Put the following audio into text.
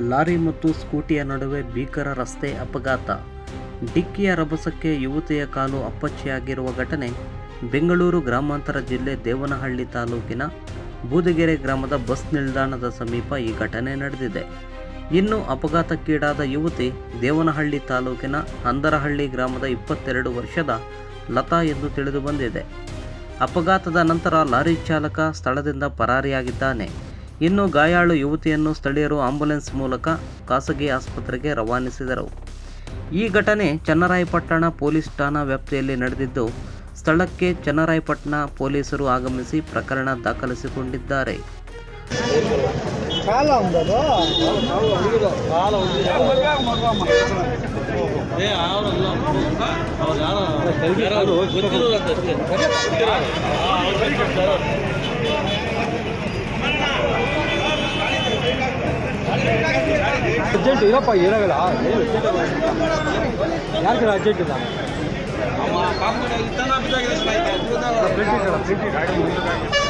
Lorry ಮತ್ತು ಸ್ಕೂಟಿಯ ನಡುವೆ ಭೀಕರ ರಸ್ತೆ ಅಪಘಾತ. ಡಿಕ್ಕಿಯ ರಭಸಕ್ಕೆ ಯುವತಿಯ ಕಾಲು ಅಪ್ಪಚ್ಚಿಯಾಗಿರುವ ಘಟನೆ ಬೆಂಗಳೂರು ಗ್ರಾಮಾಂತರ ಜಿಲ್ಲೆ ದೇವನಹಳ್ಳಿ ತಾಲೂಕಿನ ಬೂದಗೆರೆ ಗ್ರಾಮದ ಬಸ್ ನಿಲ್ದಾಣದ ಸಮೀಪ ಈ ಘಟನೆ ನಡೆದಿದೆ. ಇನ್ನು ಅಪಘಾತಕ್ಕೀಡಾದ ಯುವತಿ ದೇವನಹಳ್ಳಿ ತಾಲೂಕಿನ ಹಂದರಹಳ್ಳಿ ಗ್ರಾಮದ 22 ವರ್ಷದ ಲತಾ ಎಂದು ತಿಳಿದು ಬಂದಿದೆ. ಅಪಘಾತದ ನಂತರ ಲಾರಿ ಚಾಲಕ ಸ್ಥಳದಿಂದ ಪರಾರಿಯಾಗಿದ್ದಾನೆ. ಇನ್ನು ಗಾಯಾಳು ಯುವತಿಯನ್ನು ಸ್ಥಳೀಯರು ಆಂಬ್ಯುಲೆನ್ಸ್ ಮೂಲಕ ಖಾಸಗಿ ಆಸ್ಪತ್ರೆಗೆ ರವಾನಿಸಿದರು. ಈ ಘಟನೆ ಚನ್ನರಾಯಪಟ್ಟಣ ಪೊಲೀಸ್ ಠಾಣಾ ವ್ಯಾಪ್ತಿಯಲ್ಲಿ ನಡೆದಿದ್ದು, ಸ್ಥಳಕ್ಕೆ ಚನ್ನರಾಯಪಟ್ಟಣ ಪೊಲೀಸರು ಆಗಮಿಸಿ ಪ್ರಕರಣ ದಾಖಲಿಸಿಕೊಂಡಿದ್ದಾರೆ. ಅರ್ಜೆಂಟ್ ಇರಪ್ಪ ಏನಾಗಲ್ಲ, ಯಾಕೆ ಅರ್ಜೆಂಟ್ ಇಲ್ಲ. ಗಾಡಿ